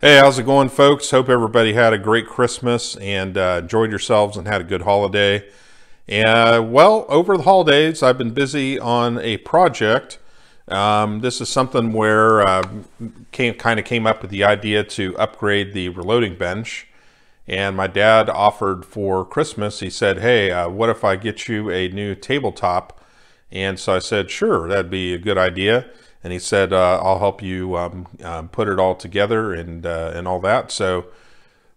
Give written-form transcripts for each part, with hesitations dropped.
Hey, how's it going, folks? Hope everybody had a great Christmas and enjoyed yourselves and had a good holiday. And well, over the holidays, I've been busy on a project. This is something where kind of came up with the idea to upgrade the reloading bench. And my dad offered for Christmas, he said, hey, what if I get you a new tabletop? And so I said, sure, that'd be a good idea. And he said, I'll help you put it all together and all that. So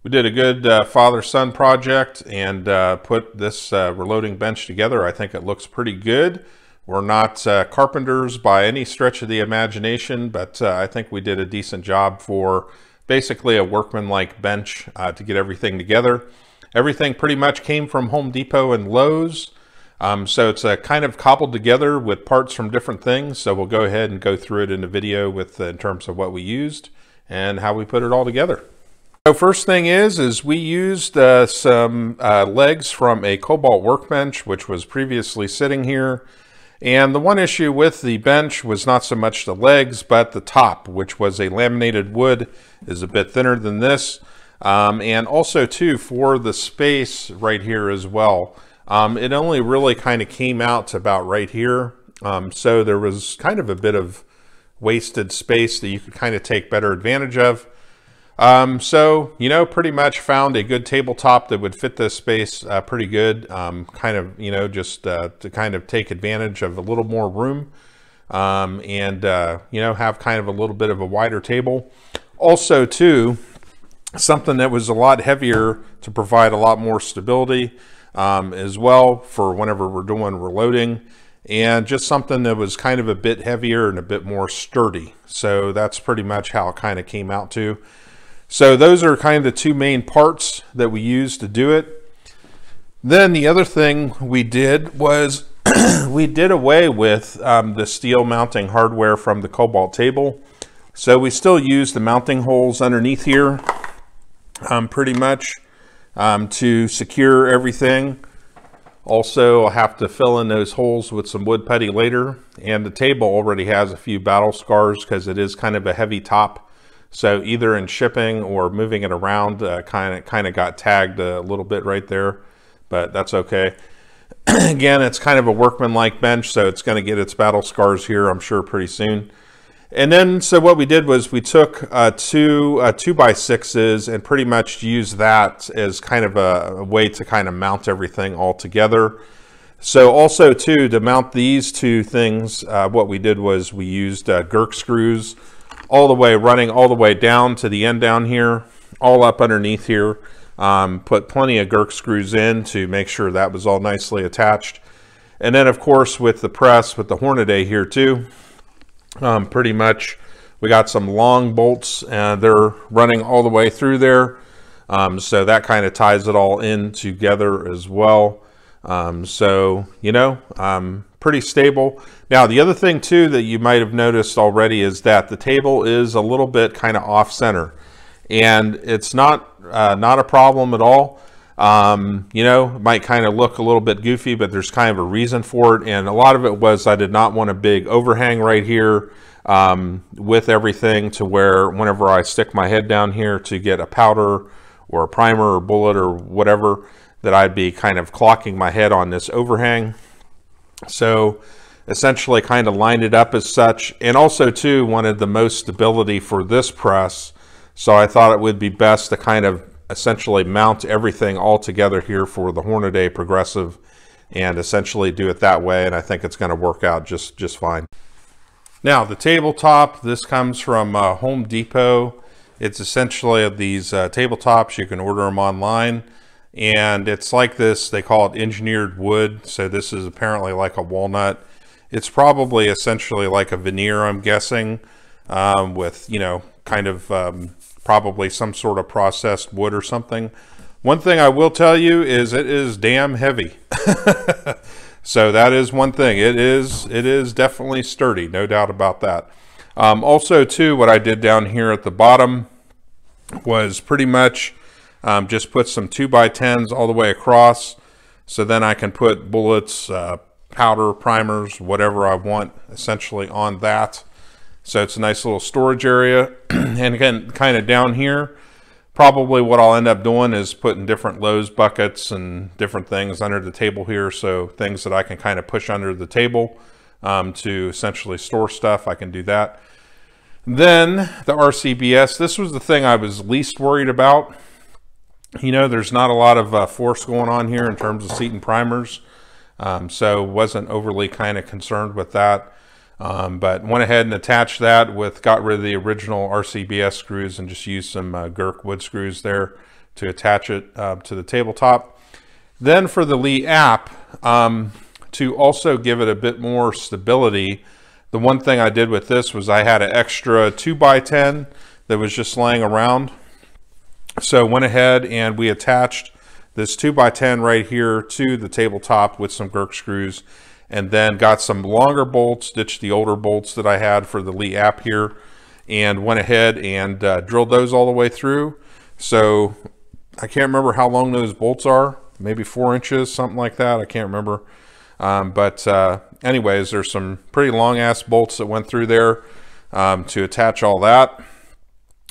we did a good father-son project and put this reloading bench together. I think it looks pretty good. We're not carpenters by any stretch of the imagination, but I think we did a decent job for basically a workman-like bench to get everything together. Everything pretty much came from Home Depot and Lowe's. So it's kind of cobbled together with parts from different things. So we'll go ahead and go through it in the video with in terms of what we used and how we put it all together. So first thing is we used some legs from a Kobalt workbench, which was previously sitting here. And the one issue with the bench was not so much the legs, but the top, which was a laminated wood, is a bit thinner than this. And also too, for the space right here as well. It only really kind of came out to about right here. So there was kind of a bit of wasted space that you could kind of take better advantage of. So, you know, pretty much found a good tabletop that would fit this space pretty good. Kind of, you know, just to kind of take advantage of a little more room and, you know, have kind of a little bit of a wider table. Also, too, something that was a lot heavier to provide a lot more stability. As well for whenever we're doing reloading, and just something that was kind of a bit heavier and a bit more sturdy. So that's pretty much how it kind of came out to. So those are kind of the two main parts that we used to do it. Then the other thing we did was we did away with the steel mounting hardware from the Kobalt table. So we still use the mounting holes underneath here pretty much. To secure everything. Also, I'll have to fill in those holes with some wood putty later. And the table already has a few battle scars because it is kind of a heavy top. So either in shipping or moving it around, kind of got tagged a little bit right there, but that's okay. Again, it's kind of a workman-like bench, so it's going to get its battle scars here, I'm sure, pretty soon. And then, so what we did was we took two 2x6s and pretty much used that as kind of a way to kind of mount everything all together. So also too, to mount these two things, what we did was we used Gurk screws all the way, running all the way down to the end down here, all up underneath here. Put plenty of Gurk screws in to make sure that was all nicely attached. And then of course with the press, with the Hornady here too, pretty much we got some long bolts and they're running all the way through there. So that kind of ties it all in together as well. So, you know, pretty stable. Now, the other thing too that you might have noticed already is that the table is a little bit kind of off center, and it's not a problem at all. You know, it might kind of look a little bit goofy, but there's kind of a reason for it. And a lot of it was I did not want a big overhang right here with everything to where whenever I stick my head down here to get a powder or a primer or bullet or whatever, that I'd be kind of clocking my head on this overhang. So essentially kind of lined it up as such. And also too, wanted the most stability for this press. So I thought it would be best to kind of essentially mount everything all together here for the Hornady Progressive and essentially do it that way, and I think it's going to work out just fine. Now the tabletop, this comes from Home Depot. It's essentially these tabletops, you can order them online, and it's like this, they call it engineered wood, so this is apparently like a walnut. It's probably essentially like a veneer, I'm guessing, with, you know, kind of probably some sort of processed wood or something. One thing I will tell you is it is damn heavy. So that is one thing. It is definitely sturdy, no doubt about that. Also too, what I did down here at the bottom was pretty much just put some 2x10s all the way across. So then I can put bullets, powder, primers, whatever I want essentially on that. So it's a nice little storage area. And again, kind of down here, probably what I'll end up doing is putting different Lowe's buckets and different things under the table here. So things that I can kind of push under the table to essentially store stuff, I can do that. Then the RCBS, this was the thing I was least worried about. You know, there's not a lot of force going on here in terms of seat and primers. So wasn't overly kind of concerned with that. But went ahead and attached that got rid of the original RCBS screws and just used some Gurk wood screws there to attach it to the tabletop. Then for the Lee app, to also give it a bit more stability, the one thing I did with this was I had an extra 2x10 that was just laying around. So went ahead and we attached this 2x10 right here to the tabletop with some Gurk screws, and then got some longer bolts, ditched the older bolts that I had for the Lee app here, and went ahead and drilled those all the way through. So I can't remember how long those bolts are, maybe 4 inches, something like that. I can't remember. Anyways, there's some pretty long ass bolts that went through there to attach all that.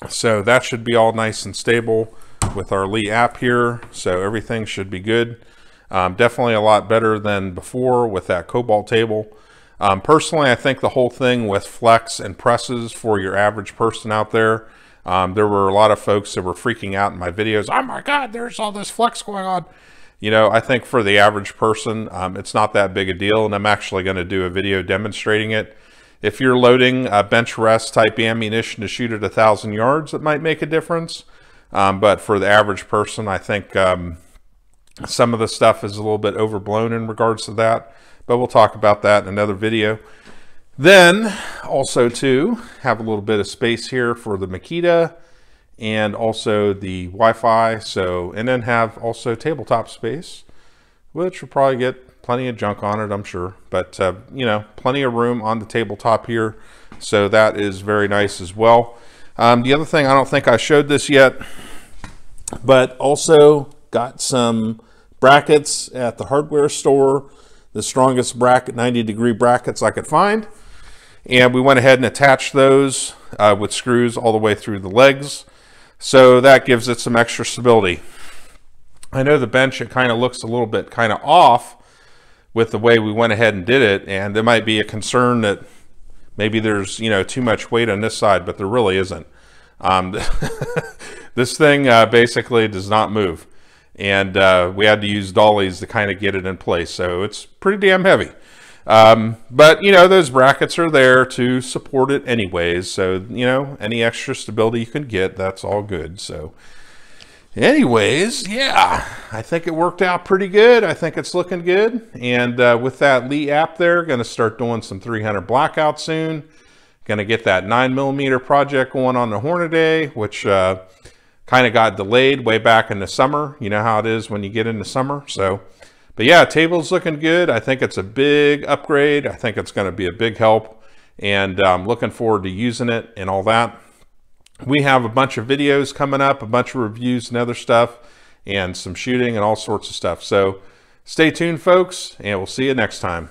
So that should be all nice and stable with our Lee app here. So everything should be good. Definitely a lot better than before with that Kobalt table. Personally, I think the whole thing with flex and presses for your average person out there, there were a lot of folks that were freaking out in my videos. Oh my God, there's all this flex going on. You know, I think for the average person, it's not that big a deal, and I'm actually going to do a video demonstrating it. If you're loading a bench rest type ammunition to shoot at 1,000 yards, it might make a difference. But for the average person, I think some of the stuff is a little bit overblown in regards to that, but we'll talk about that in another video. Then also to have a little bit of space here for the Makita and also the Wi-Fi. So, and then have also tabletop space, which will probably get plenty of junk on it, I'm sure, but you know, plenty of room on the tabletop here. So that is very nice as well. The other thing, I don't think I showed this yet, but also got some brackets at the hardware store, the strongest bracket, 90-degree brackets I could find. And we went ahead and attached those with screws all the way through the legs. So that gives it some extra stability. I know the bench, it kind of looks a little bit kind of off with the way we went ahead and did it. And there might be a concern that maybe there's, you know, too much weight on this side, but there really isn't. This thing basically does not move. And we had to use dollies to kind of get it in place. So it's pretty damn heavy. But, you know, those brackets are there to support it anyways. So, you know, any extra stability you can get, that's all good. So anyways, yeah, I think it worked out pretty good. I think it's looking good. And with that Lee app there, going to start doing some 300 blackout soon. Going to get that 9mm project going on the Hornady, which kind of got delayed way back in the summer. You know how it is when you get into summer. So, but yeah, table's looking good. I think it's a big upgrade. I think it's going to be a big help, and I'm looking forward to using it and all that. We have a bunch of videos coming up, a bunch of reviews and other stuff, and some shooting and all sorts of stuff. So stay tuned, folks, and we'll see you next time.